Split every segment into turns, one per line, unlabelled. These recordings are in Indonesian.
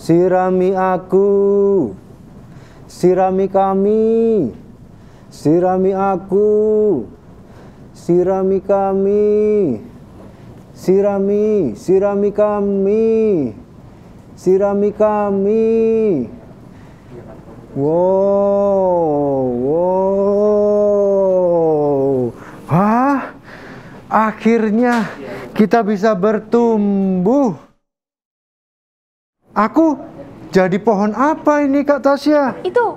Sirami aku, sirami kami, sirami aku, sirami kami, sirami kami, sirami kami. Wow. Hah? Akhirnya kita bisa bertumbuh. Aku jadi pohon apa ini, Kak Tasya?
Itu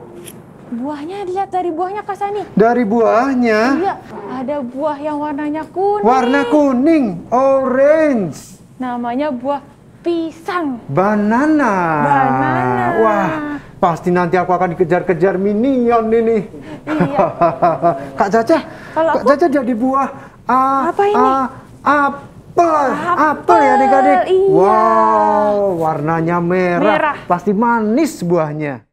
buahnya, dilihat dari buahnya, Kak Sani.
Dari buahnya?
Iya, ada buah yang warnanya kuning.
Warna kuning, orange.
Namanya buah pisang.
Banana.
Banana.
Wah, pasti nanti aku akan dikejar-kejar minion ini.
Iya.
Kak Caca,
Kalau
Kak
aku-
Caca jadi buah
Apa ini?
apel ya adik-adik.
Iya.
Wow, warnanya merah.
Merah.
Pasti manis buahnya.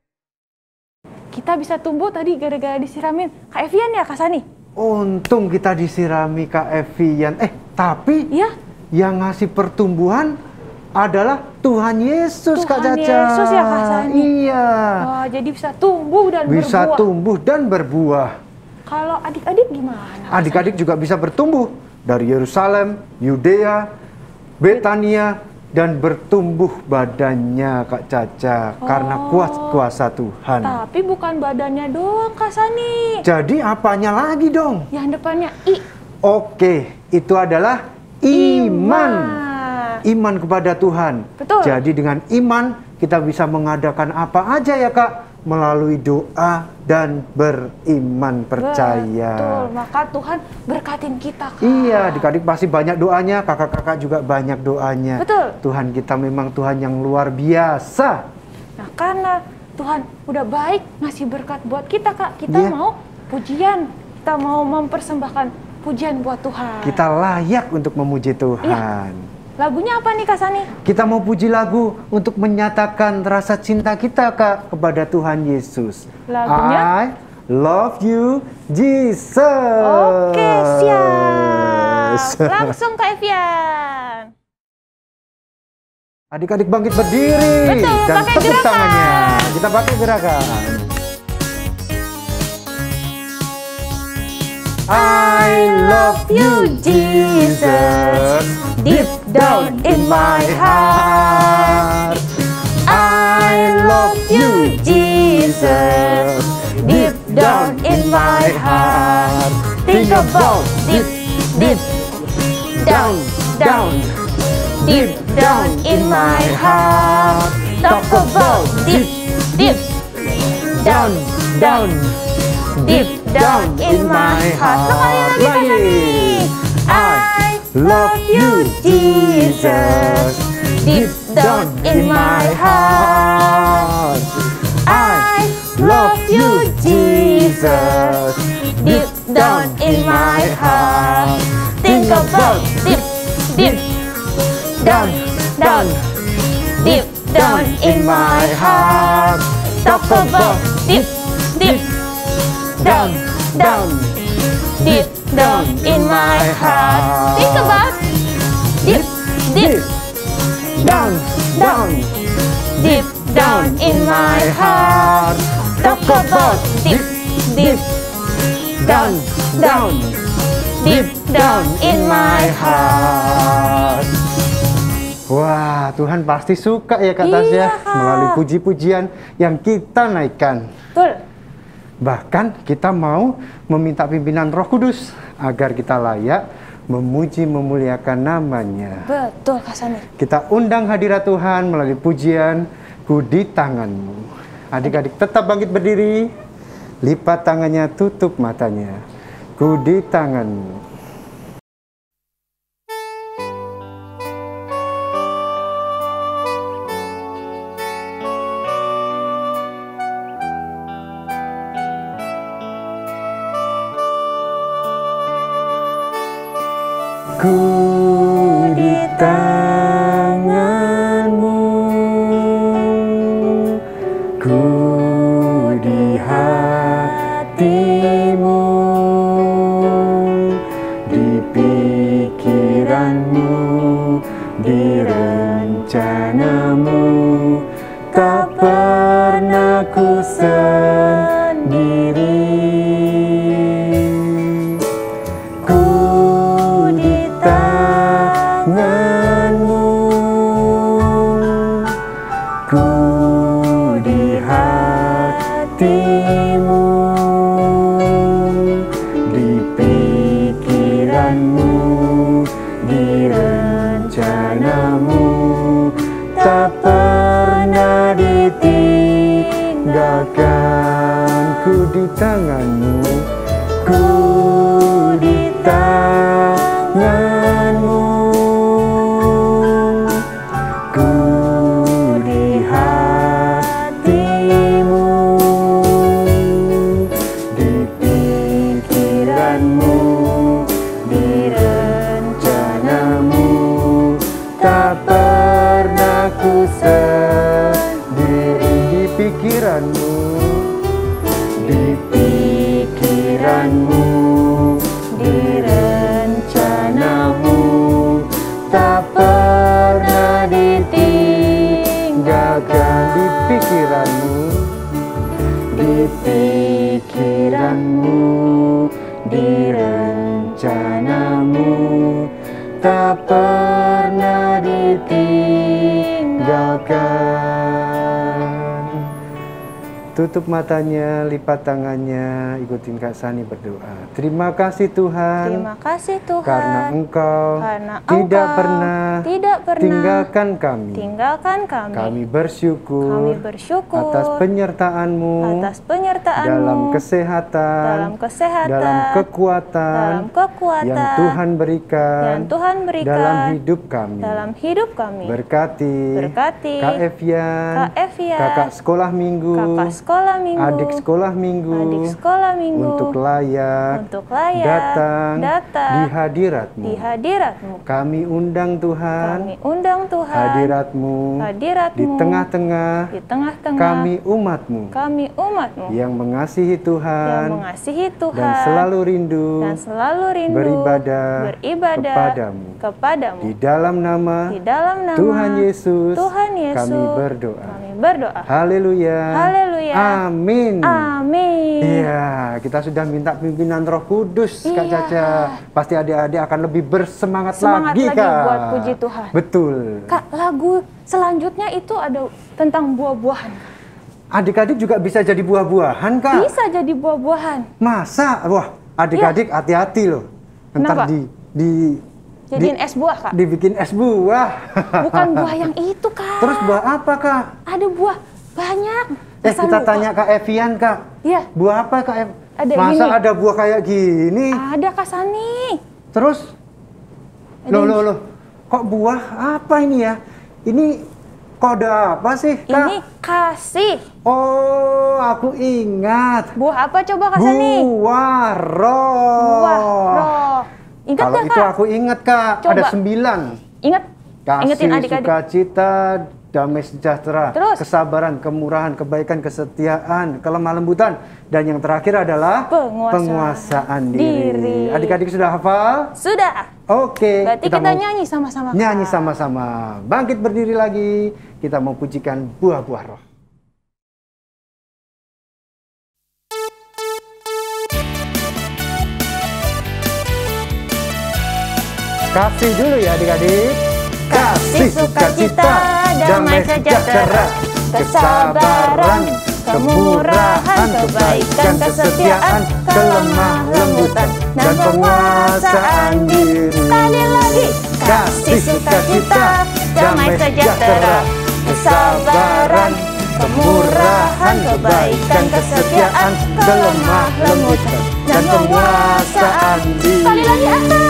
Kita bisa tumbuh tadi gara-gara disiramin Kak Evian ya, Kak Sani?
Untung kita disirami Kak Evian. Tapi
Iya.
yang ngasih pertumbuhan adalah Tuhan Yesus, Kak
Tuhan
Caca.
Yesus ya, Kak Sani?
Iya.
Wah, jadi bisa tumbuh dan
Bisa
berbuah.
tumbuh dan berbuah.
Kalau adik-adik gimana? Kak
Adik-adik juga bisa bertumbuh dari Yerusalem, Yudea, Betania, dan bertumbuh badannya, Kak Caca, karena kuat kuasa Tuhan.
Tapi bukan badannya doang, Kak Sani.
Jadi apanya lagi dong?
Yang depannya I.
Oke, itu adalah iman. Iman kepada Tuhan.
Betul.
Jadi dengan iman kita bisa mengadakan apa aja ya, Kak, melalui doa dan beriman percaya.
Betul, maka Tuhan berkatin kita, Kak.
Iya, adik-adik pasti banyak doanya, kakak-kakak juga banyak doanya.
Betul.
Tuhan kita memang Tuhan yang luar biasa.
Nah, karena Tuhan udah baik ngasih berkat buat kita, Kak. Kita
Iya.
mau pujian, kita mau mempersembahkan pujian buat Tuhan.
Kita layak untuk memuji Tuhan.
Lagunya apa nih, Kak Sani?
Kita mau puji lagu untuk menyatakan rasa cinta kita, Kak, kepada Tuhan Yesus.
Lagunya?
I love you, Jesus.
Oke, siap. Langsung Kak Evian.
Adik-adik bangkit berdiri
Betul,
dan
pakai
tepuk
gerakan.
tangannya. Kita pakai gerakan. I love you, Jesus, deep down in my heart. I love you, Jesus, deep down in my heart. Think about deep, deep, down, down, deep down in my heart. Talk about deep, deep, down, down, deep down in my heart.
Sekali lagi, Kak Sani.
I love you, Jesus, deep down in my heart. I love you, Jesus, deep down in my heart. Think about deep, deep, down, down, deep down in my heart. Talk about deep, deep, down, down, deep down in my heart.
Think about deep, deep,
down, down,
deep down in my heart.
Talk about deep, deep, down, down, deep down in my heart. Wah, Tuhan pasti suka ya, Kak Tasya,
Iya, Kak.
melalui puji-pujian yang kita naikkan.
Betul.
Bahkan kita mau meminta pimpinan Roh Kudus agar kita layak memuji memuliakan namanya.
Betul, Kak Sani.
Kita undang hadirat Tuhan melalui pujian Ku di Tanganmu. Adik-adik tetap bangkit berdiri, lipat tangannya, tutup matanya. Ku di tanganmu. Ku di tanganmu, ku di hatimu, di pikiranmu, di rencanamu, hatimu, di pikiranmu, di rencanamu, tak pernah ditinggalkan. Ku di tanganmu, ku di tanganmu, ku di hatimu, di pikiranmu, di rencanamu, tak pernah ku sendiri. Di pikiranmu, di pikiranmu, di rencanamu, tak pernah ditinggalkan. Di pikiranmu, di pikiranmu, di rencanamu, tak pernah ditinggalkan. Tutup matanya, lipat tangannya, ikutin Kak Sani berdoa. Terima kasih Tuhan.
Terima kasih Tuhan.
Karena Engkau tidak pernah tinggalkan kami. Kami bersyukur, atas penyertaan-Mu, dalam kesehatan, dalam kekuatan, yang Tuhan berikan, dalam hidup kami. Berkati Kak Evian, kakak sekolah minggu, adik sekolah minggu, untuk layak datang di hadirat-Mu. Kami undang Tuhan, hadirat-Mu di tengah-tengah kami umat-Mu, yang mengasihi Tuhan, dan selalu rindu beribadah kepadamu. Di dalam nama Tuhan Yesus kami berdoa. Haleluya. Amin. Iya, kita sudah minta pimpinan Roh Kudus, Kak Caca. Pasti adik-adik akan lebih bersemangat lagi, Kak.
Buat puji Tuhan.
Betul.
Kak, lagu selanjutnya itu ada tentang buah-buahan.
Adik-adik juga bisa jadi buah-buahan, Kak.
Bisa jadi buah-buahan.
Masa? Wah, adik-adik hati-hati loh. Ntar
Kenapa? Jadiin es buah, Kak.
dibikin es buah.
Bukan buah yang itu, Kak.
Terus buah apa, Kak?
Ada buah banyak.
Kita tanya Kak Evian, Kak.
Iya.
Buah apa, Kak?
Ada
Masa
gini.
ada buah kayak gini?
Ada, Kak Sani.
Terus?
Ada
Loh. Kok buah apa ini ya? Ini kode apa sih, Kak?
Ini kasih.
Oh, aku ingat.
Buah apa coba, Kak Sani?
Buah roh.
Buah roh. Ingat
Kalau
nggak,
itu
Kak?
aku ingat, Kak.
Coba.
Ada 9.
Ingat?
Kasih,
Ingetin adik-adik.
sukacita, damai sejahtera,
Terus?
kesabaran, kemurahan, kebaikan, kesetiaan, kelemah lembutan, dan yang terakhir adalah penguasaan diri. Adik-adik sudah hafal?
Sudah.
Oke.
Berarti kita
mau
nyanyi sama-sama, Kak.
nyanyi sama-sama. Bangkit berdiri lagi. Kita mau pujikan buah-buah roh. Kasih dulu ya adik-adik. Kasih, sukacita, damai sejahtera, kesabaran, kemurahan, kebaikan, kesetiaan, kelemah lembutan, dan penguasaan diri.
Sekali lagi.
Kasih, sukacita, damai sejahtera, kesabaran, kemurahan, kebaikan, kesetiaan, kelemah lembutan, dan penguasaan diri.
Sekali lagi, Aka.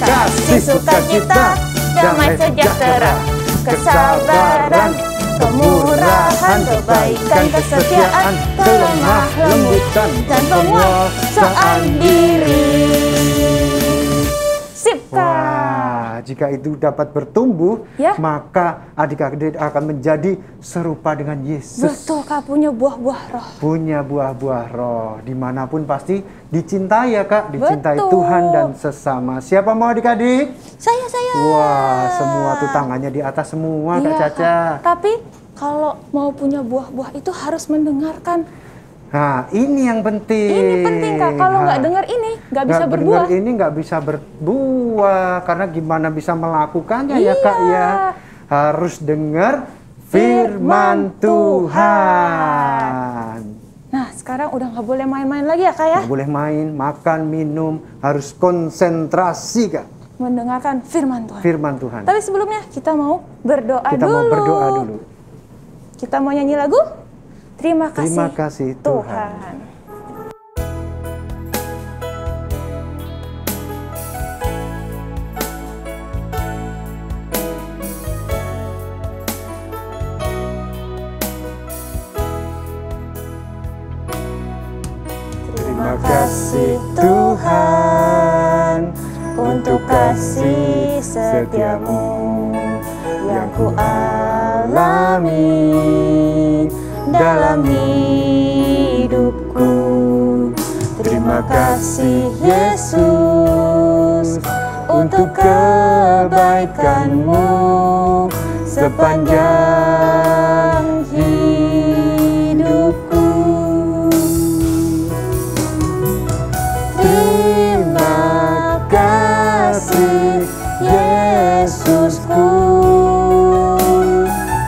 Kasih, sukacita, damai sejahtera, kesabaran, kemurahan, kebaikan, kesetiaan, kelemah lembutan, dan penguasaan diri.
Sip, Kak.
Wah, jika itu dapat bertumbuh,
Ya.
maka adik-adik akan menjadi serupa dengan Yesus.
Betul, Kak, punya buah-buah roh.
Punya buah-buah roh, dimanapun pasti dicintai ya, Kak. Dicintai
Betul.
Tuhan dan sesama. Siapa mau adik-adik?
Saya.
Wah, semua tuh tangannya di atas semua, Kak
Iya,
Caca.
Kak. Tapi kalau mau punya buah-buah itu harus mendengarkan.
Nah, ini yang penting.
Ini penting, Kak. Kalau nggak dengar ini, nggak bisa
Nggak
berbuah.
dengar ini nggak bisa berbuah. Karena gimana bisa melakukannya ya, Kak ya? Harus dengar firman Tuhan.
Nah, sekarang udah nggak boleh main-main lagi ya Kak ya?
Nggak boleh main, makan, minum, harus konsentrasi Kak.
Mendengarkan firman Tuhan.
Firman Tuhan.
Tapi sebelumnya kita mau berdoa
Kita
dulu.
mau berdoa dulu.
Kita mau nyanyi lagu? Terima
kasih Tuhan.
Tuhan.
Terima kasih Tuhan untuk kasih setiamu yang ku alami dalam hidupku. Terima kasih Yesus untuk kebaikan-Mu sepanjang hidupku. Terima kasih Yesusku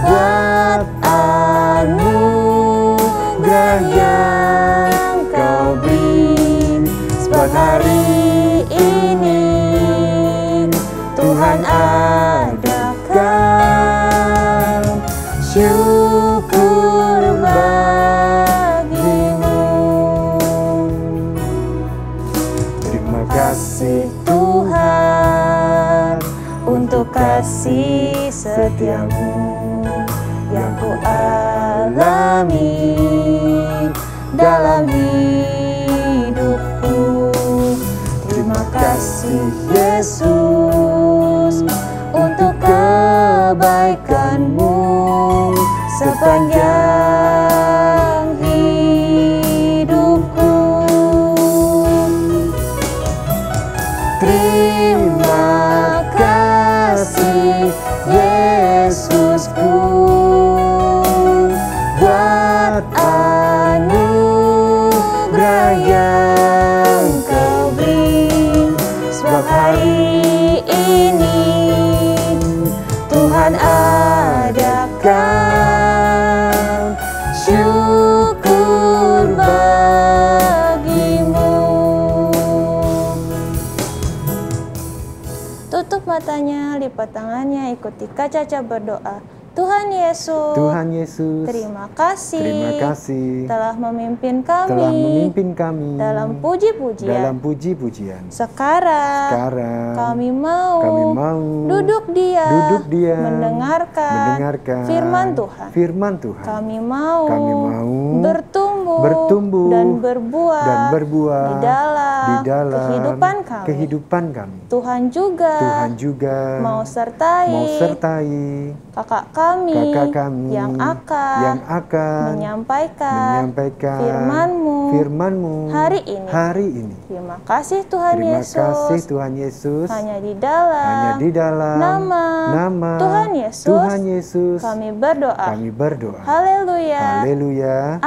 buat anugerah yang Kau beri. Sebab hari ini Tuhan adakan syukur bagimu. Terima kasih Tuhan untuk kasih setiamu yang ku alami dalam hidupku. Terima kasih Yesus untuk kebaikan-Mu sepanjang hidupku. Terima kasih Yesusku buat anugerah yang Kau beri. Sebab hari ini Tuhan adakan syukur bagimu. Tutup matanya, lipat tangannya, ikuti Kak Caca berdoa. Tuhan Yesus, Tuhan Yesus,
terima kasih telah memimpin kami dalam
puji-pujian.
Sekarang kami mau duduk diam mendengarkan firman Tuhan. Kami mau bertumbuh dan berbuah di dalam kehidupan kami. Tuhan juga mau sertai kakak kami yang akan menyampaikan firman-Mu hari ini. Terima kasih Tuhan Yesus. Hanya di dalam nama Tuhan Yesus kami berdoa. Haleluya.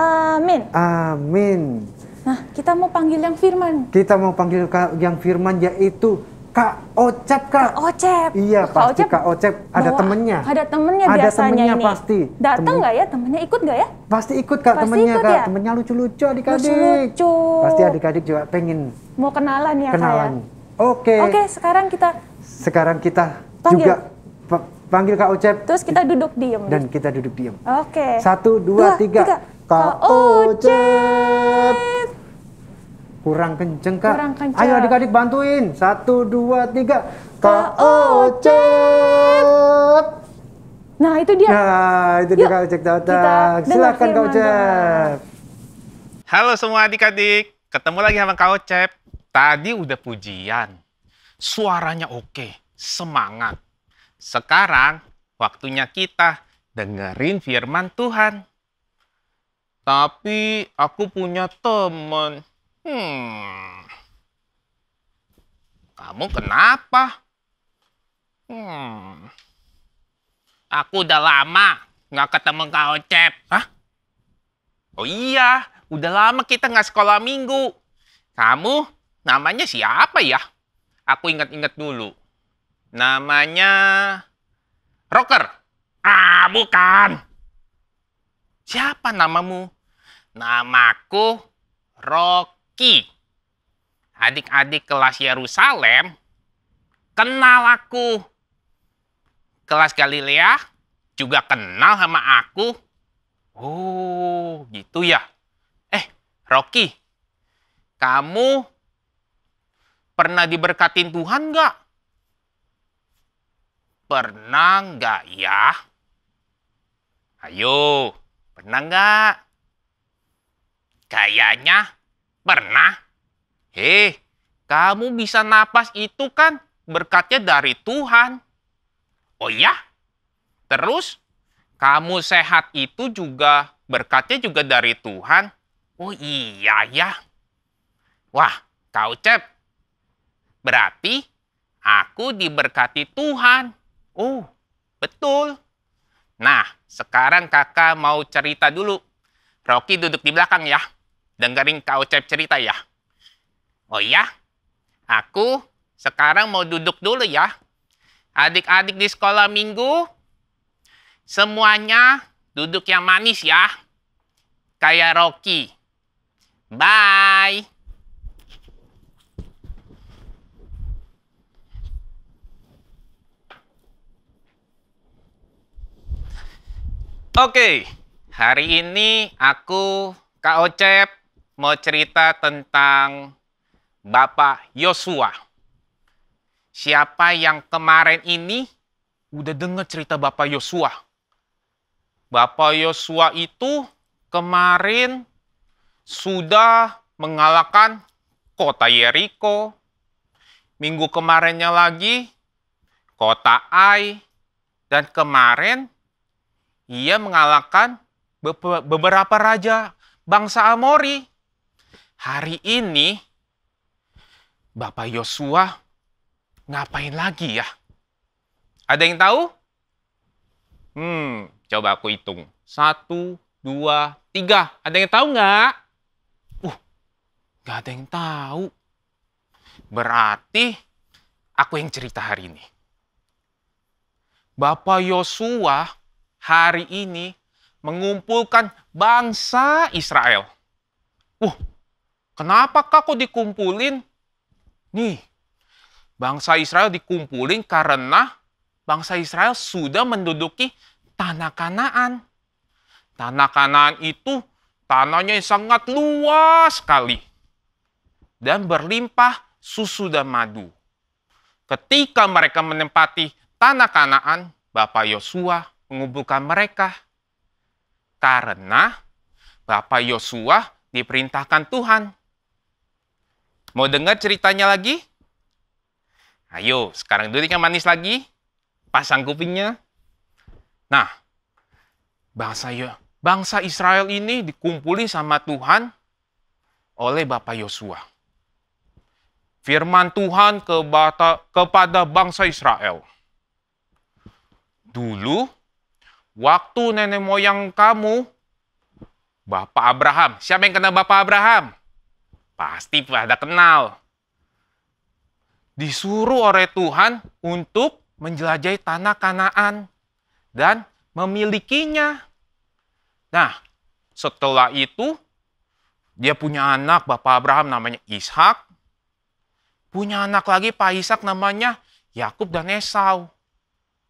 Amin. Nah, kita mau panggil yang firman.
Kita mau panggil yang firman, yaitu Kak Ocep, Kak.
Kak Ocep.
Iya, pasti Kak Ocep ada temennya.
Ada temennya biasanya ini.
Pasti.
Datang nggak ya temennya? Ikut nggak ya?
Pasti ikut Kak, temennya Kak. Ya? Temennya lucu-lucu adik-adik.
Lucu-lucu.
Pasti adik-adik juga pengen
mau kenalan ya, Kak.
Oke,
sekarang kita
panggil Kak Ocep.
Terus kita duduk diem.
Dan kita duduk diem.
Oke.
1, 2, 3. Kak Ocep. Kurang kenceng Kak. Ayo adik-adik bantuin. 1, 2, 3. Kak Ocep.
Nah itu dia.
Kak Ocep datang. Silakan Kak Ocep.
Halo semua adik-adik. Ketemu lagi sama Kak Ocep. Tadi udah pujian. Suaranya oke. Semangat. Sekarang waktunya kita dengerin firman Tuhan. Tapi aku punya teman. Kamu kenapa? Aku udah lama nggak ketemu Kak Ocep. Hah? Oh iya, udah lama kita nggak sekolah minggu. Kamu namanya siapa ya? Aku ingat-ingat dulu. Namanya Rocker. Ah, bukan. Siapa namamu? Namaku Rocky. Adik-adik kelas Yerusalem kenal aku. Kelas Galilea juga kenal sama aku. Oh, gitu ya. Rocky, kamu pernah diberkatin Tuhan nggak? Pernah nggak ya? Ayo, pernah nggak? Kayaknya pernah. Kamu bisa napas itu kan berkatnya dari Tuhan. Oh ya? Terus, kamu sehat itu juga berkatnya juga dari Tuhan. Oh iya ya. Wah, Kak Ucep. Berarti aku diberkati Tuhan. Oh, betul. Nah, sekarang kakak mau cerita dulu. Rocky duduk di belakang ya. Dengerin Kak Ucep cerita ya. Oh ya, aku sekarang mau duduk dulu ya. Adik-adik di sekolah minggu, semuanya duduk yang manis ya. Kayak Rocky. Bye. Oke, hari ini aku, Kak Ocep, mau cerita tentang Bapak Yosua. Siapa yang kemarin ini udah dengar cerita Bapak Yosua? Bapak Yosua itu kemarin sudah mengalahkan kota Yeriko. Minggu kemarinnya lagi kota Ai. Dan kemarin ia mengalahkan beberapa raja bangsa Amori. Hari ini Bapak Yosua ngapain lagi ya? Ada yang tahu? Coba aku hitung. 1, 2, 3. Ada yang tahu nggak? Nggak ada yang tahu. Berarti aku yang cerita hari ini. Bapak Yosua hari ini mengumpulkan bangsa Israel. Kenapa kok dikumpulin? Nih, bangsa Israel dikumpulin karena bangsa Israel sudah menduduki tanah Kanaan. Tanah Kanaan itu tanahnya yang sangat luas sekali. Dan berlimpah susu dan madu. Ketika mereka menempati tanah Kanaan, Bapak Yosua mengumpulkan mereka. Karena Bapak Yosua diperintahkan Tuhan. Mau dengar ceritanya lagi? Ayo, sekarang duduk yang manis lagi. Pasang kupingnya. Nah, bangsa Israel ini dikumpuli sama Tuhan oleh Bapak Yosua. Firman Tuhan kepada bangsa Israel. Dulu, waktu nenek moyang kamu, Bapak Abraham. Siapa yang kenal Bapak Abraham? Pasti pada kenal. Disuruh oleh Tuhan untuk menjelajahi tanah Kanaan dan memilikinya. Nah, setelah itu, dia punya anak Bapak Abraham namanya Ishak. Punya anak lagi Pak Ishak namanya Yakub dan Esau.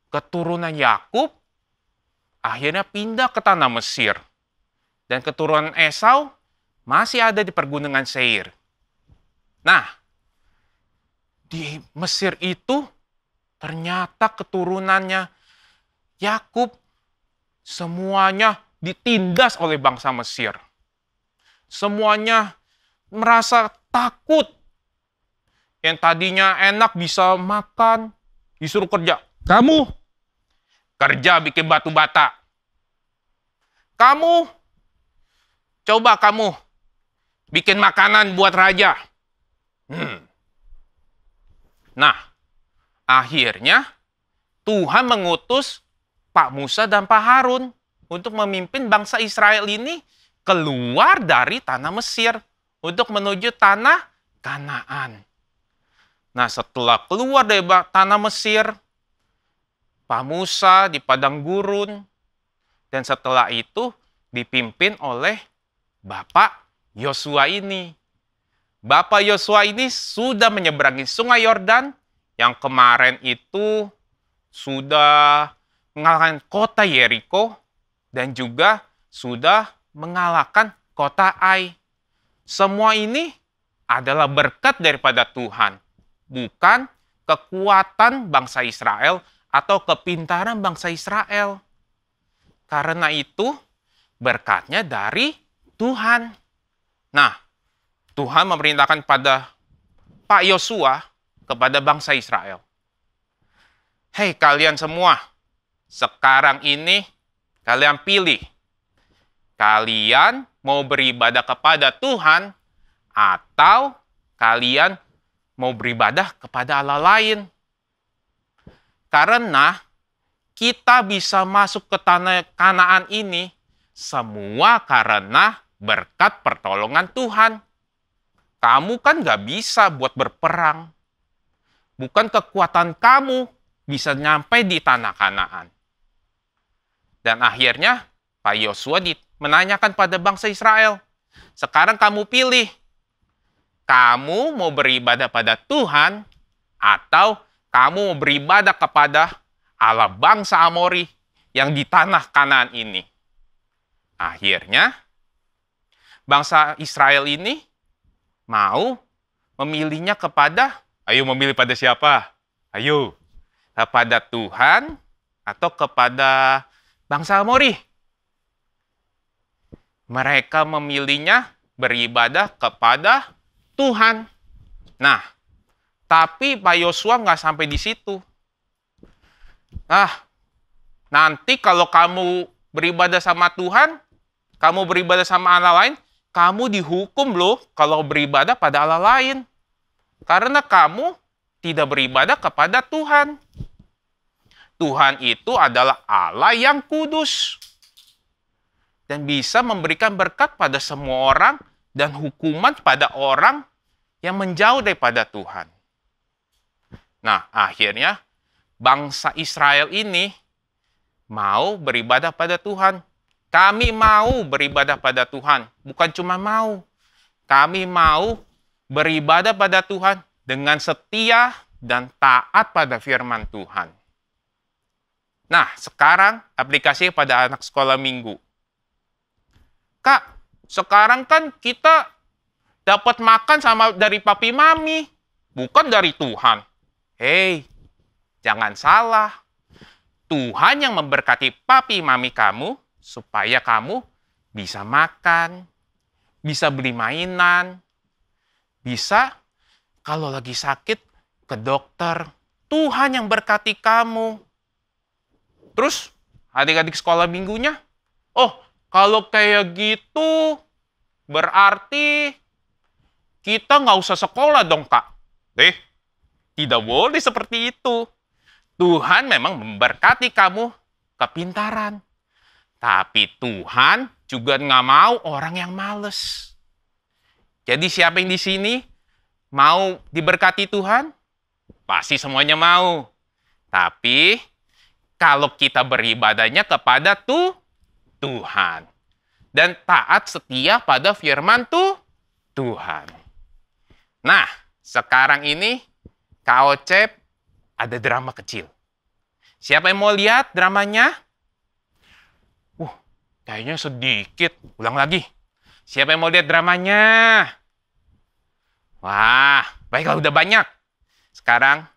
Keturunan Yakub akhirnya pindah ke tanah Mesir. Dan keturunan Esau masih ada di pergunungan Seir. Nah, di Mesir itu ternyata keturunannya Yakub semuanya ditindas oleh bangsa Mesir. Semuanya merasa takut. Yang tadinya enak bisa makan, disuruh kerja. Kamu kerja bikin batu bata. Coba kamu bikin makanan buat raja. Nah, akhirnya Tuhan mengutus Pak Musa dan Pak Harun untuk memimpin bangsa Israel ini keluar dari tanah Mesir untuk menuju tanah Kanaan. Nah, setelah keluar dari tanah Mesir, Pak Musa di padang gurun, dan setelah itu dipimpin oleh Bapak Yosua ini. Bapak Yosua ini sudah menyeberangi Sungai Yordan yang kemarin itu sudah mengalahkan kota Yeriko dan juga sudah mengalahkan kota Ai. Semua ini adalah berkat daripada Tuhan, bukan kekuatan bangsa Israel atau kepintaran bangsa Israel. Karena itu berkatnya dari Tuhan. Nah, Tuhan memerintahkan pada Pak Yosua kepada bangsa Israel. Hei kalian semua, sekarang ini kalian pilih. Kalian mau beribadah kepada Tuhan atau kalian mau beribadah kepada Allah lain. Karena kita bisa masuk ke tanah Kanaan ini semua karena berkat pertolongan Tuhan. Kamu kan gak bisa buat berperang. Bukan kekuatan kamu bisa nyampe di tanah Kanaan. Dan akhirnya Pak Yosua menanyakan pada bangsa Israel, sekarang kamu pilih. Kamu mau beribadah pada Tuhan atau kamu mau beribadah kepada Allah bangsa Amori yang di tanah Kanaan ini. Akhirnya bangsa Israel ini mau memilihnya kepada, ayo memilih pada siapa? Ayo, kepada Tuhan atau kepada bangsa Amori? Mereka memilihnya beribadah kepada Tuhan. Nah, tapi Pak Yosua nggak sampai di situ. Nanti kalau kamu beribadah sama Tuhan, kamu beribadah sama Allah lain, kamu dihukum loh kalau beribadah pada Allah lain. Karena kamu tidak beribadah kepada Tuhan. Tuhan itu adalah Allah yang kudus. Dan bisa memberikan berkat pada semua orang dan hukuman pada orang yang menjauh daripada Tuhan. Nah, akhirnya bangsa Israel ini mau beribadah pada Tuhan. Kami mau beribadah pada Tuhan. Bukan cuma mau. Kami mau beribadah pada Tuhan dengan setia dan taat pada firman Tuhan. Nah, sekarang aplikasi pada anak sekolah minggu. Kak, sekarang kan kita dapat makan dari papi mami, bukan dari Tuhan. Hei, jangan salah. Tuhan yang memberkati papi mami kamu supaya kamu bisa makan, bisa beli mainan, bisa kalau lagi sakit ke dokter. Tuhan yang berkati kamu. Terus adik-adik sekolah minggunya, oh kalau kayak gitu berarti kita nggak usah sekolah dong kak. Tidak boleh seperti itu. Tuhan memang memberkati kamu kepintaran. Tapi Tuhan juga nggak mau orang yang males. Jadi siapa yang di sini mau diberkati Tuhan? Pasti semuanya mau. Tapi kalau kita beribadahnya kepada Tuhan. Dan taat setia pada firman Tuhan. Nah, sekarang ini Kak Ocep ada drama kecil. Siapa yang mau lihat dramanya? Kayaknya sedikit. Ulang lagi. Siapa yang mau lihat dramanya? Wah, baiklah udah banyak. Sekarang,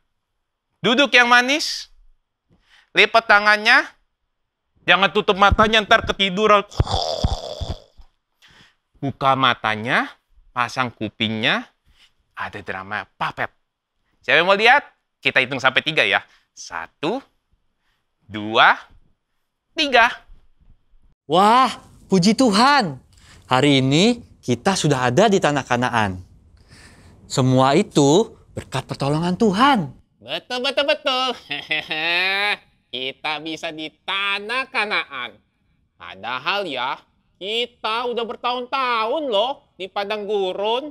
duduk yang manis. Lipat tangannya. Jangan tutup matanya, ntar ketiduran. Buka matanya, pasang kupingnya. Ada drama Puppet. Siapa yang mau lihat? Kita hitung sampai 3 ya. 1, 2, 3.
Wah, puji Tuhan. Hari ini kita sudah ada di tanah Kanaan. Semua itu berkat pertolongan Tuhan.
Betul. Kita bisa di tanah Kanaan. Padahal ya, kita udah bertahun-tahun loh di padang gurun.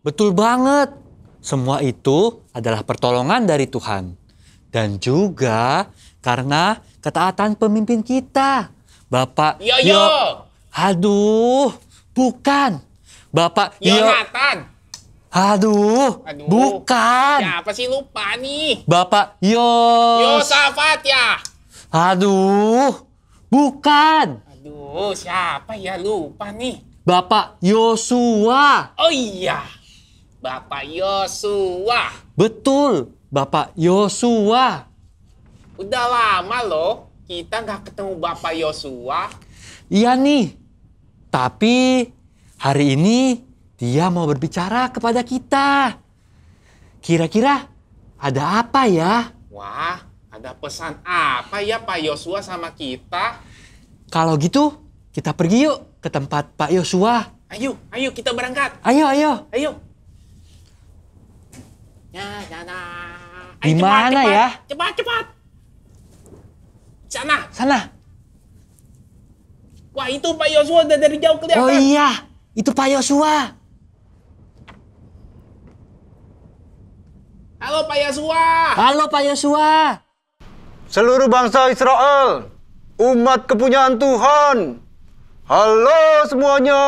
Betul banget. Semua itu adalah pertolongan dari Tuhan. Dan juga karena ketaatan pemimpin kita. Bapak,
Yo.
Aduh, Bukan. Bapak
Yonatan.
Aduh, bukan.
Siapa sih lupa nih?
Bapak
Yosafat ya.
Aduh, bukan.
Aduh, siapa ya lupa nih?
Bapak Yosua.
Oh iya, Bapak Yosua.
Betul, Bapak Yosua.
Udah lama loh kita nggak ketemu Bapak Yosua.
Iya nih, tapi hari ini dia mau berbicara kepada kita. Kira-kira ada apa ya?
Wah, ada pesan apa ya Pak Yosua sama kita?
Kalau gitu, kita pergi yuk ke tempat Pak Yosua.
Ayo kita berangkat.
Ayo.
Ayo.
Di mana ya?
Cepat.
Sana.
Wah, itu Pak Yosua udah dari jauh kelihatan.
Oh iya, itu Pak Yosua.
Halo Pak Yosua.
Halo Pak Yosua.
Seluruh bangsa Israel, umat kepunyaan Tuhan. Halo semuanya.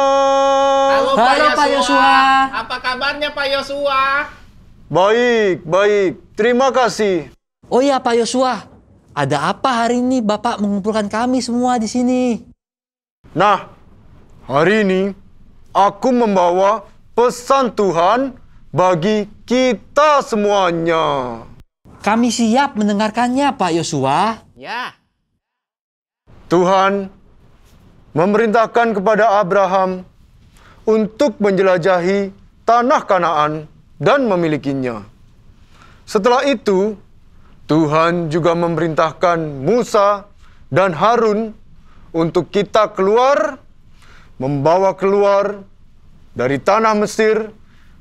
Halo
Pak Yosua.
Apa kabarnya Pak Yosua?
Baik. Terima kasih.
Oh iya Pak Yosua, ada apa hari ini Bapak mengumpulkan kami semua di sini?
Nah, hari ini aku membawa pesan Tuhan bagi kita semuanya.
Kami siap mendengarkannya Pak Yosua.
Ya.
Tuhan memerintahkan kepada Abraham untuk menjelajahi tanah Kanaan dan memilikinya. Setelah itu, Tuhan juga memerintahkan Musa dan Harun untuk kita membawa keluar dari tanah Mesir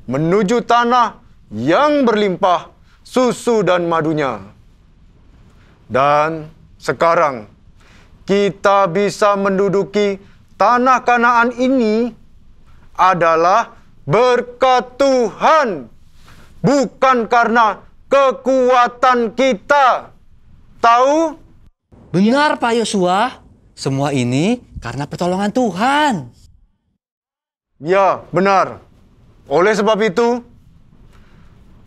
menuju tanah yang berlimpah susu dan madunya. Dan sekarang kita bisa menduduki tanah Kanaan ini adalah berkat Tuhan, bukan karena kekuatan kita. Tahu?
Benar Pak Yosua, semua ini karena pertolongan Tuhan.
Ya, benar. Oleh sebab itu,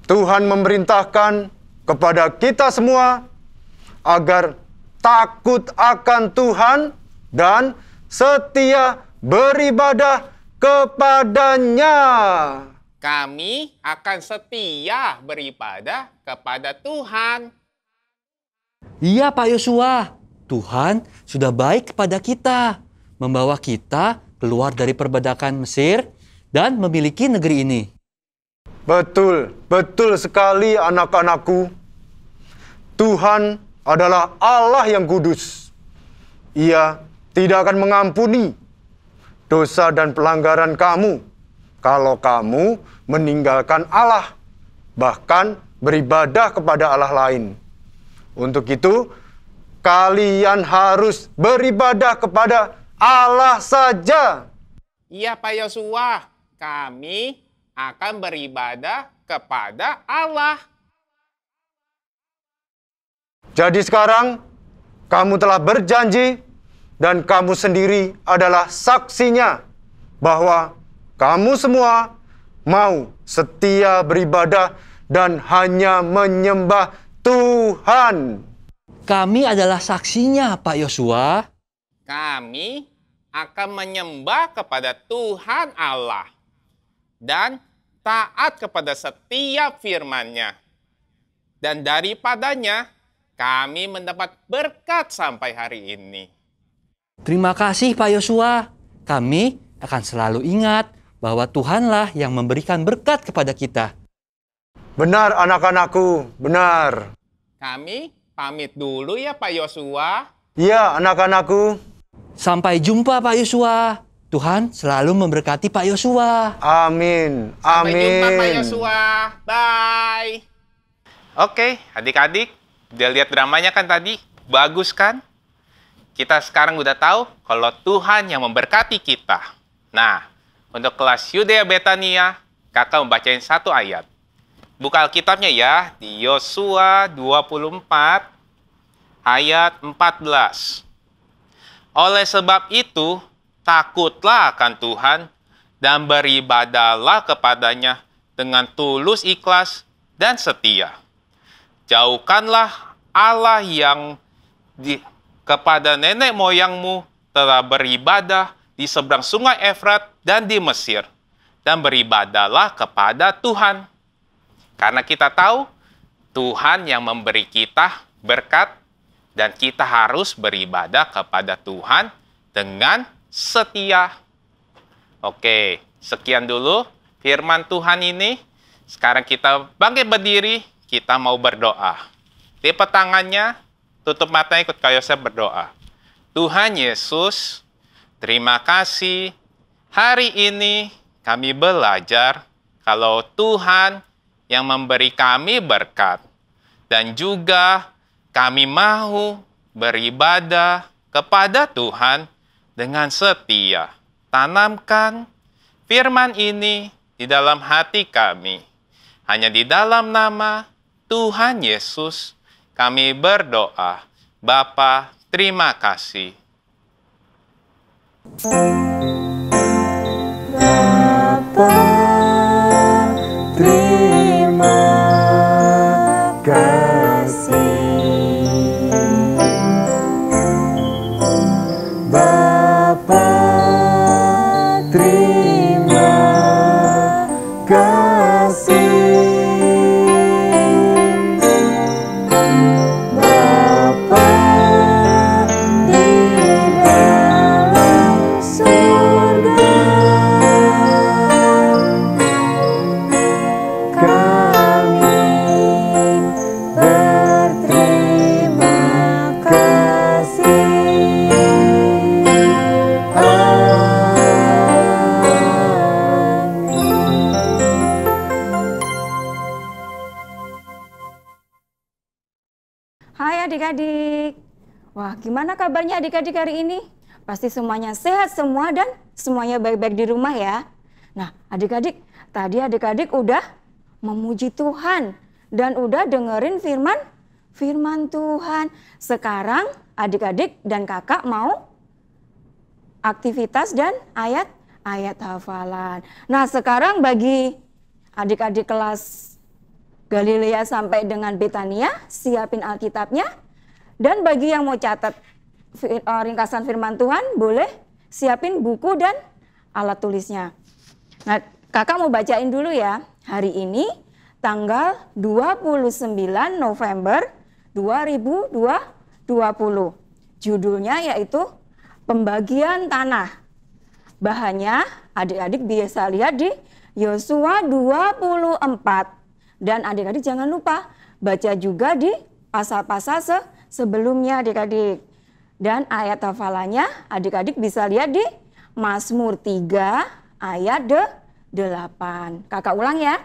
Tuhan memerintahkan kepada kita semua agar takut akan Tuhan dan setia beribadah kepadanya.
Kami akan setia beribadah kepada Tuhan.
Iya Pak Yosua, Tuhan sudah baik kepada kita, membawa kita keluar dari perbudakan Mesir dan memiliki negeri ini.
Betul sekali anak-anakku. Tuhan adalah Allah yang kudus. Ia tidak akan mengampuni dosa dan pelanggaran kamu kalau kamu meninggalkan Allah, bahkan beribadah kepada Allah lain. Untuk itu, kalian harus beribadah kepada Allah saja.
Iya Pak Yosua, kami akan beribadah kepada Allah.
Jadi sekarang, kamu telah berjanji dan kamu sendiri adalah saksinya bahwa kamu semua mau setia beribadah dan hanya menyembah Tuhan.
Kami adalah saksinya Pak Yosua.
Kami akan menyembah kepada Tuhan Allah dan taat kepada setiap firman-Nya. Dan daripadanya kami mendapat berkat sampai hari ini.
Terima kasih Pak Yosua. Kami akan selalu ingat bahwa Tuhanlah yang memberikan berkat kepada kita.
Benar anak-anakku, benar.
Kami pamit dulu ya Pak Yosua.
Iya anak-anakku.
Sampai jumpa Pak Yosua. Tuhan selalu memberkati Pak Yosua.
Amin.
Sampai jumpa Pak
Amin.
Yosua. Bye. Oke, adik-adik. Udah lihat dramanya kan tadi? Bagus kan? Kita sekarang udah tahu kalau Tuhan yang memberkati kita. Nah, untuk kelas Yudea Betania, kakak membacain satu ayat. Buka Alkitabnya ya, di Yosua 24 ayat 14. Oleh sebab itu, takutlah akan Tuhan dan beribadahlah kepadanya dengan tulus ikhlas dan setia. Jauhkanlah Allah yang kepada nenek moyangmu telah beribadah di seberang sungai Efrat dan di Mesir, dan beribadahlah kepada Tuhan. Karena kita tahu Tuhan yang memberi kita berkat, dan kita harus beribadah kepada Tuhan dengan setia. Oke, sekian dulu firman Tuhan ini. Sekarang kita bangkit berdiri, kita mau berdoa. Lipat tangannya, tutup matanya, ikut Kak Yosef berdoa. Tuhan Yesus, terima kasih. Hari ini kami belajar kalau Tuhan yang memberi kami berkat. Dan juga kami mau beribadah kepada Tuhan dengan setia. Tanamkan firman ini di dalam hati kami. Hanya di dalam nama Tuhan Yesus kami berdoa. Bapa, terima kasih.
Bapa, terima kasih. Bapa, terima kasih. Bapa di dalam surga, kami berterima kasih.
Hai adik-adik. Wah, gimana kabarnya adik-adik hari ini? Pasti semuanya sehat semua dan semuanya baik-baik di rumah ya. Nah, adik-adik, tadi adik-adik udah memuji Tuhan dan udah dengerin firman Tuhan. Sekarang adik-adik dan kakak mau aktivitas dan ayat hafalan. Nah, sekarang bagi adik-adik kelas Galilea sampai dengan Betania, siapin Alkitabnya. Dan bagi yang mau catat ringkasan firman Tuhan, boleh siapin buku dan alat tulisnya. Nah, kakak mau bacain dulu ya. Hari ini tanggal 29 November 2020. Judulnya yaitu Pembagian Tanah. Bahannya adik-adik biasa lihat di Yosua 24. Dan adik-adik jangan lupa baca juga di pasal-pasal sebelumnya adik-adik. Dan ayat hafalannya adik-adik bisa lihat di Mazmur 3 ayat 8. Kakak ulang ya.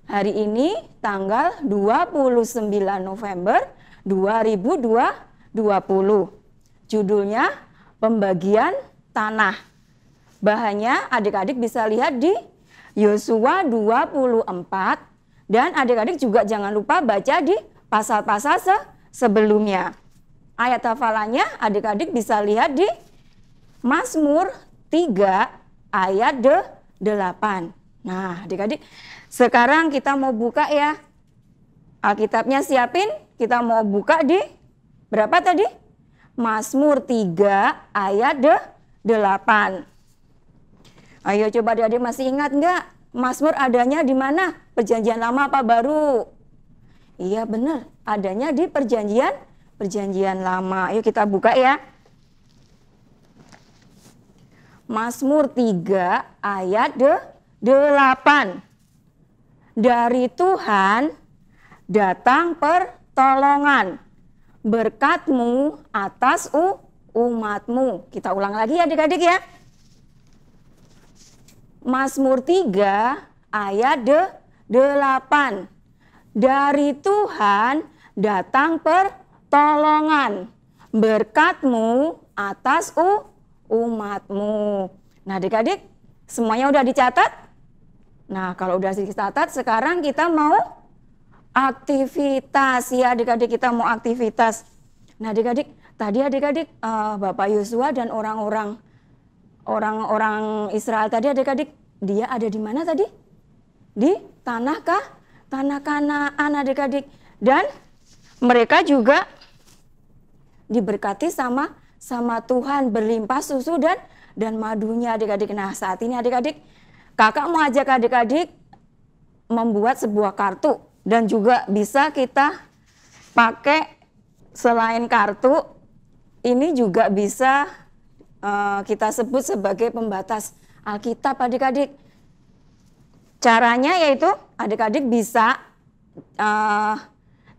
Hari ini tanggal 29 November 2020. Judulnya Pembagian Tanah. Bahannya adik-adik bisa lihat di Yosua 24. Dan adik-adik juga jangan lupa baca di pasal-pasal sebelumnya. Ayat hafalannya adik-adik bisa lihat di Mazmur 3 ayat 8. Nah adik-adik sekarang kita mau buka ya. Alkitabnya siapin, kita mau buka di berapa tadi? Mazmur 3 ayat 8. Ayo coba adik-adik masih ingat enggak? Mazmur adanya di mana? Perjanjian lama apa baru? Iya benar, adanya di perjanjian lama. Ayo kita buka ya. Mazmur 3 ayat 8. Dari Tuhan datang pertolongan, berkat-Mu atas umat-Mu. Kita ulang lagi ya adik-adik ya. Mazmur 3 ayat 8. Dari Tuhan datang pertolongan, berkat-Mu atas umat-Mu. Nah adik-adik semuanya udah dicatat? Nah kalau udah dicatat sekarang kita mau aktivitas ya adik-adik, kita mau aktivitas. Nah adik-adik tadi adik-adik Bapak Yosua dan orang-orang orang-orang Israel tadi adik-adik, dia ada di mana tadi? Di tanah Kanaan adik-adik. Dan mereka juga diberkati sama Tuhan, berlimpah susu dan madunya adik-adik. Nah saat ini adik-adik, kakak mau ajak adik-adik membuat sebuah kartu. Dan juga bisa kita pakai selain kartu, ini juga bisa kita sebut sebagai pembatas Alkitab adik-adik. Caranya yaitu adik-adik bisa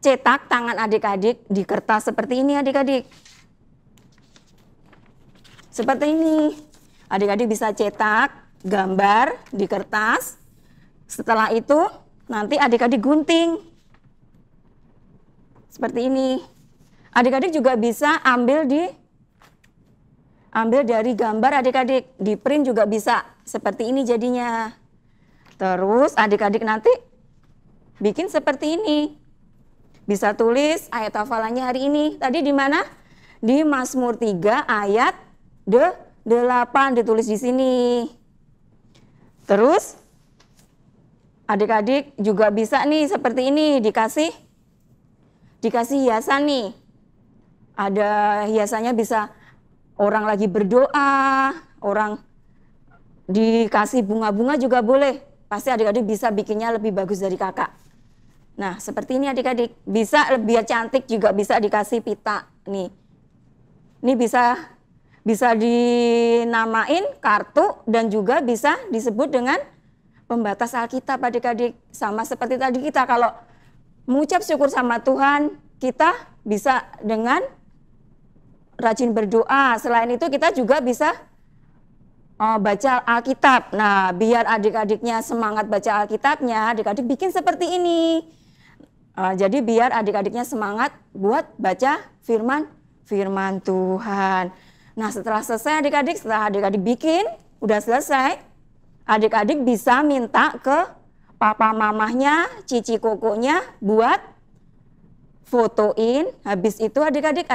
cetak tangan adik-adik di kertas seperti ini adik-adik. Seperti ini. Adik-adik bisa cetak gambar di kertas. Setelah itu nanti adik-adik gunting. Seperti ini. Adik-adik juga bisa ambil dari gambar adik-adik, di print juga bisa. Seperti ini jadinya. Terus adik-adik nanti bikin seperti ini. Bisa tulis ayat hafalannya hari ini. Tadi di mana? Di Mazmur 3 ayat 8 ditulis di sini. Terus adik-adik juga bisa nih seperti ini, dikasih hiasan nih. Ada hiasannya, bisa orang lagi berdoa, orang dikasih bunga-bunga juga boleh. Pasti adik-adik bisa bikinnya lebih bagus dari kakak. Nah, seperti ini adik-adik. Bisa biar cantik juga bisa dikasih pita. Nih. Ini bisa dinamain kartu dan juga bisa disebut dengan pembatas Alkitab adik-adik. Sama seperti tadi kita kalau mengucap syukur sama Tuhan, kita bisa dengan rajin berdoa. Selain itu kita juga bisa baca Alkitab. Nah, biar adik-adiknya semangat baca Alkitabnya, adik-adik bikin seperti ini. Jadi biar adik-adiknya semangat buat baca firman Tuhan. Nah, setelah selesai adik-adik, setelah adik-adik bikin, udah selesai, adik-adik bisa minta ke papa mamahnya, cici kokonya buat fotoin. Habis itu adik-adik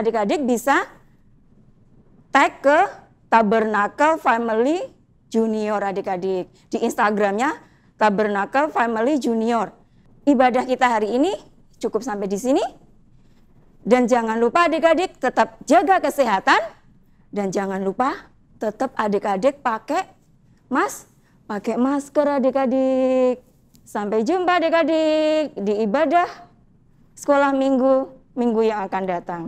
bisa tag ke Tabernacle Family Junior adik-adik. Di Instagramnya Tabernacle Family Junior. Ibadah kita hari ini cukup sampai di sini. Dan jangan lupa adik-adik tetap jaga kesehatan. Dan jangan lupa tetap adik-adik pakai masker adik-adik. Sampai jumpa adik-adik di ibadah sekolah minggu yang akan datang.